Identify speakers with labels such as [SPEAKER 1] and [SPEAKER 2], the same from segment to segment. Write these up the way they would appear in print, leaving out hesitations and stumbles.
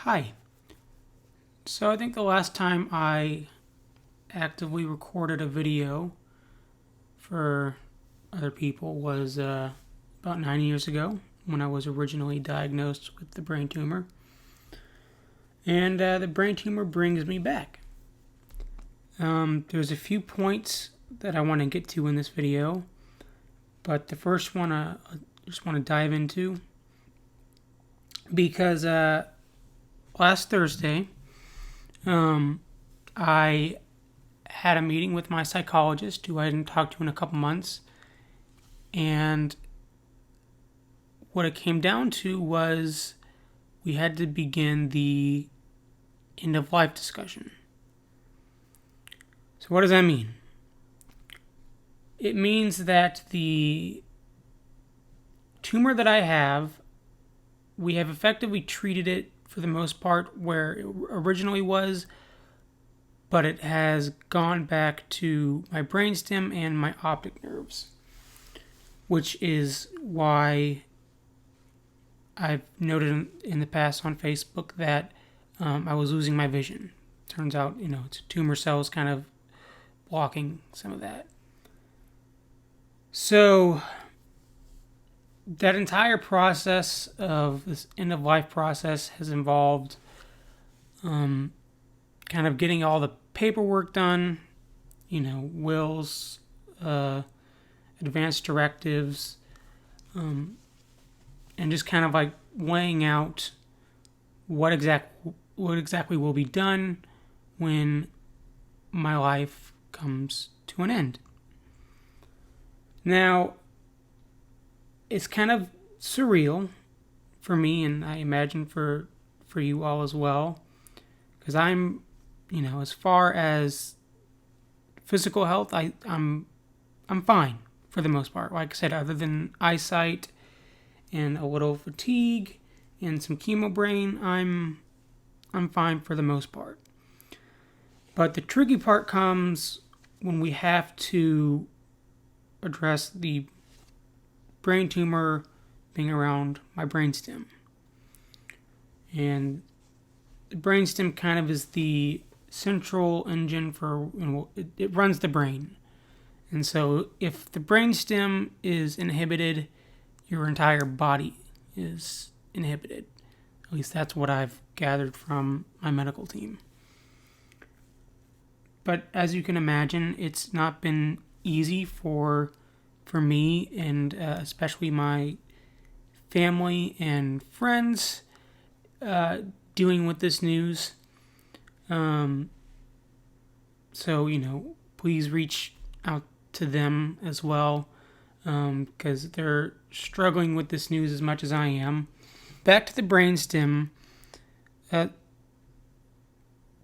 [SPEAKER 1] Hi. So I think the last time I actively recorded a video for other people was about 9 years ago when I was originally diagnosed with the brain tumor. And the brain tumor brings me back. There's a few points that I want to get to in this video, but the first one I just want to dive into because last Thursday, I had a meeting with my psychologist, who I hadn't talked to in a couple months, and what it came down to was we had to begin the end of life discussion. So what does that mean? It means that the tumor that I have, we have effectively treated it for the most part where it originally was, but it has gone back to my brainstem and my optic nerves, which is why I've noted in the past on Facebook that I was losing my vision. Turns out, it's tumor cells kind of blocking some of that. So that entire process of this end of life process has involved kind of getting all the paperwork done, wills, advanced directives, and just kind of like laying out what exactly will be done when my life comes to an end. Now, it's kind of surreal for me, and I imagine for you all as well, because I'm, as far as physical health, I'm fine for the most part. Like I said, other than eyesight and a little fatigue and some chemo brain, I'm fine for the most part. But the tricky part comes when we have to address the brain tumor being around my brainstem. And the brainstem kind of is the central engine for, it runs the brain. And so if the brainstem is inhibited, your entire body is inhibited. At least that's what I've gathered from my medical team. But as you can imagine, it's not been easy for me and especially my family and friends dealing with this news. So, please reach out to them as well, because they're struggling with this news as much as I am. Back to the brainstem. So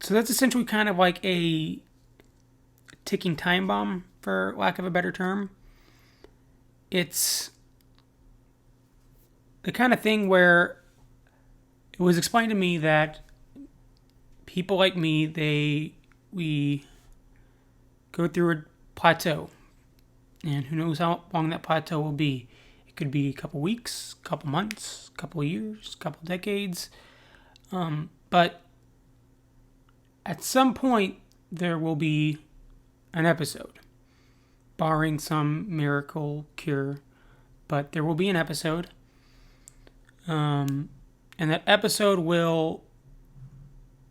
[SPEAKER 1] that's essentially kind of like a ticking time bomb, for lack of a better term. It's the kind of thing where it was explained to me that people like me, we go through a plateau, and who knows how long that plateau will be. It could be a couple weeks, a couple months, a couple years, a couple decades, but at some point there will be an episode, barring some miracle cure, but there will be an episode, and that episode will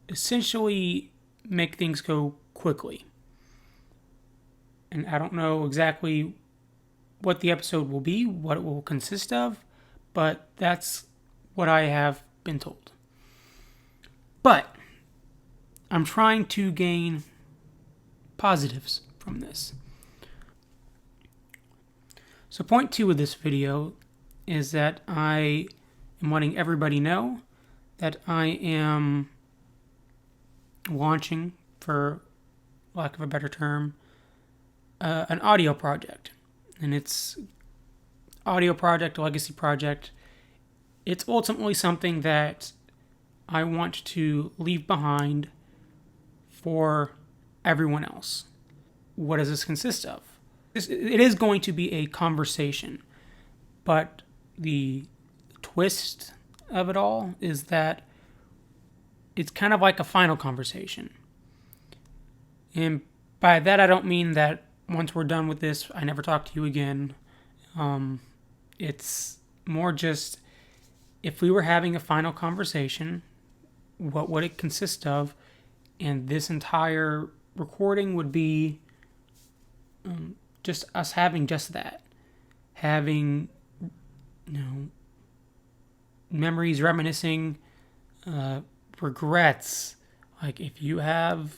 [SPEAKER 1] essentially make things go quickly. And I don't know exactly what the episode will be, what it will consist of, but that's what I have been told. But I'm trying to gain positives from this. So point 2 of this video is that I am letting everybody know that I am launching, for lack of a better term, an audio project. And it's audio project, legacy project. It's ultimately something that I want to leave behind for everyone else. What does this consist of? It is going to be a conversation, but the twist of it all is that it's kind of like a final conversation. And by that, I don't mean that once we're done with this, I never talk to you again. It's more just if we were having a final conversation, what would it consist of? And this entire recording would be just us having just that. Having, memories, reminiscing, regrets. Like if you have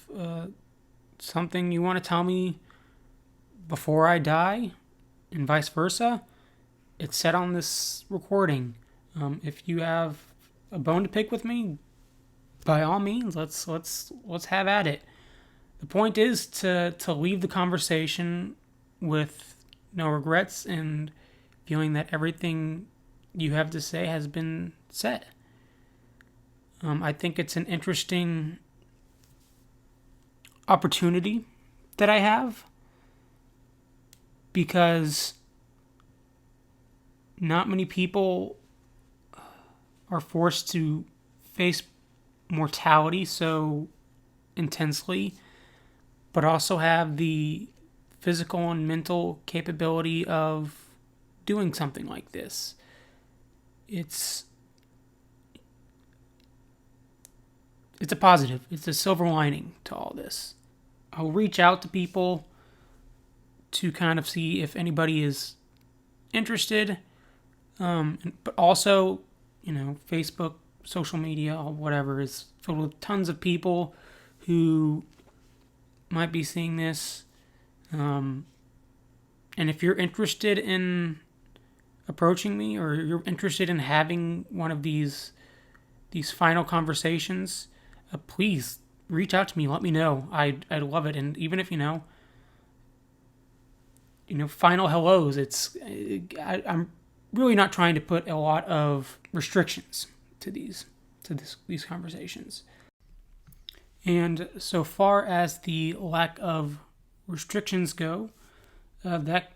[SPEAKER 1] something you want to tell me before I die, and vice versa, it's said on this recording. If you have a bone to pick with me, by all means, let's have at it. The point is to leave the conversation with no regrets and feeling that everything you have to say has been said. I think it's an interesting opportunity that I have because not many people are forced to face mortality so intensely, but also have the physical and mental capability of doing something like this. It's a positive. It's a silver lining to all this. I'll reach out to people to kind of see if anybody is interested. But also, Facebook, social media, or whatever is filled with tons of people who might be seeing this. And if you're interested in approaching me or you're interested in having one of these final conversations, please reach out to me. Let me know. I'd love it. And even if final hellos. I'm really not trying to put a lot of restrictions to these conversations. And so far as the lack of restrictions go, that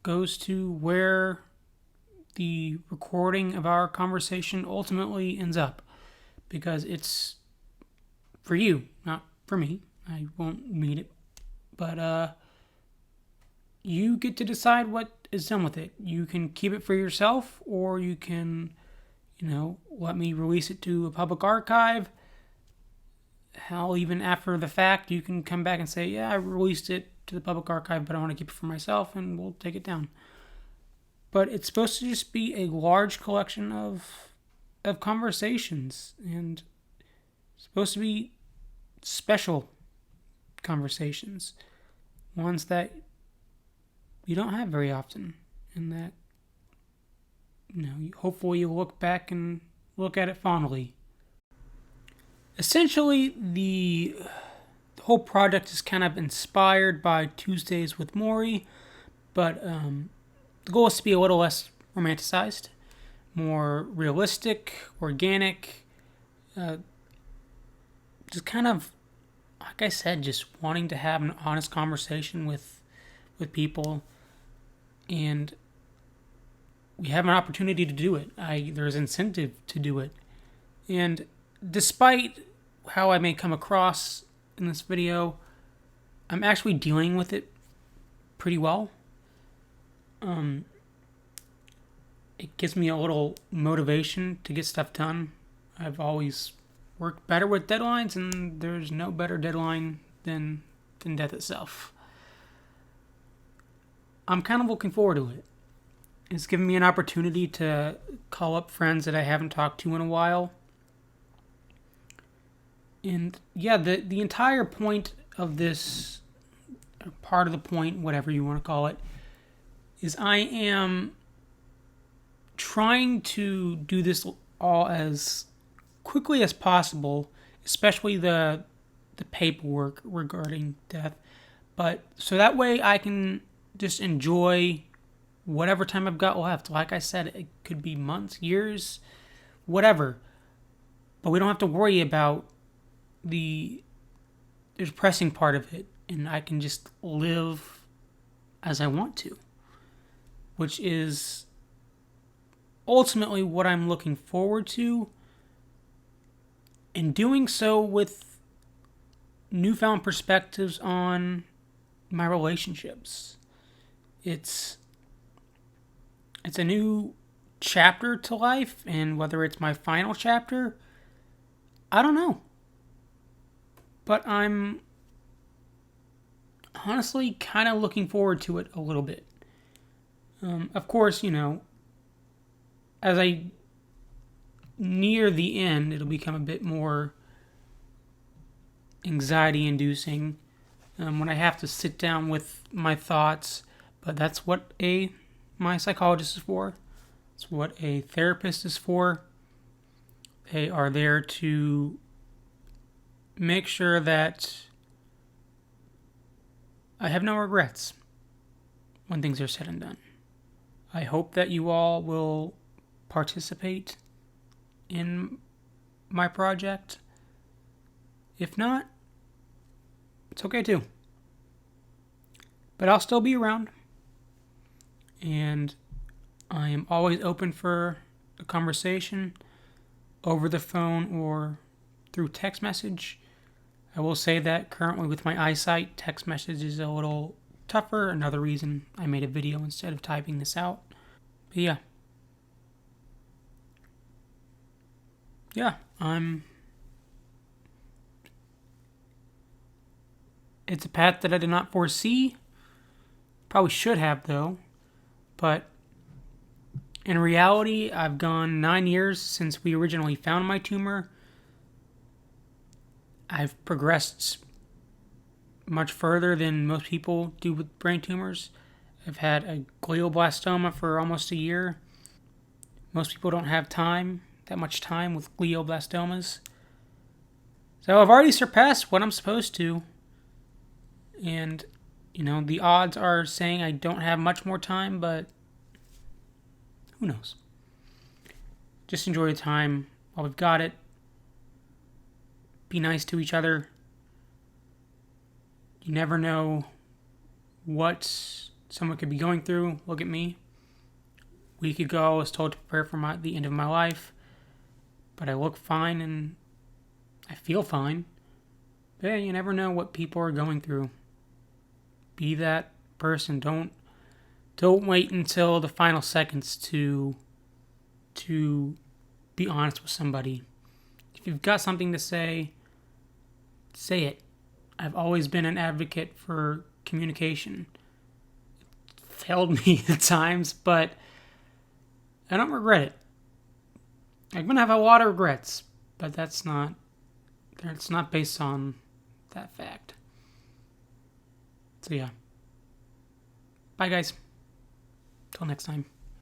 [SPEAKER 1] goes to where the recording of our conversation ultimately ends up, because it's for you, not for me. I won't meet it, but you get to decide what is done with it. You can keep it for yourself, or you can, let me release it to a public archive. Hell, even after the fact, you can come back and say, yeah, I released it to the public archive, but I want to keep it for myself, and we'll take it down. But it's supposed to just be a large collection of conversations, and it's supposed to be special conversations, ones that you don't have very often, and that hopefully you'll look back and look at it fondly. Essentially, the whole project is kind of inspired by Tuesdays with Maury, but the goal is to be a little less romanticized, more realistic, organic, just kind of, like I said, just wanting to have an honest conversation with people, and we have an opportunity to do it. There's incentive to do it, and despite how I may come across in this video, I'm actually dealing with it pretty well. It gives me a little motivation to get stuff done. I've always worked better with deadlines, and there's no better deadline than death itself. I'm kind of looking forward to it. It's given me an opportunity to call up friends that I haven't talked to in a while. And yeah, the entire point of this, or part of the point, whatever you want to call it, is I am trying to do this all as quickly as possible, especially the paperwork regarding death, but so that way I can just enjoy whatever time I've got left. Like I said, it could be months, years, whatever, but we don't have to worry about the depressing part of it, and I can just live as I want to, which is ultimately what I'm looking forward to. and doing so with newfound perspectives on my relationships. It's a new chapter to life, and whether it's my final chapter, I don't know. But I'm honestly kind of looking forward to it a little bit. Of course, as I near the end, it'll become a bit more anxiety inducing when I have to sit down with my thoughts. But that's what my psychologist is for. It's what a therapist is for. They are there to make sure that I have no regrets when things are said and done. I hope that you all will participate in my project. If not, it's okay too. But I'll still be around. And I am always open for a conversation over the phone or through text message. I will say that currently with my eyesight, text message is a little tougher. Another reason I made a video instead of typing this out. But yeah. It's a path that I did not foresee. Probably should have, though. But in reality, I've gone 9 years since we originally found my tumor. I've progressed much further than most people do with brain tumors. I've had a glioblastoma for almost a year. Most people don't have that much time with glioblastomas. So I've already surpassed what I'm supposed to. And, the odds are saying I don't have much more time, but who knows? Just enjoy the time while we've got it. Be nice to each other. You never know what someone could be going through. Look at me. A week ago, I was told to prepare for the end of my life. But I look fine and I feel fine. But yeah, you never know what people are going through. Be that person. Don't wait until the final seconds to be honest with somebody. If you've got something to say it. I've always been an advocate for communication. It failed me at times, but I don't regret it. I'm gonna have a lot of regrets, but it's not based on that fact. So yeah. Bye guys. Till next time.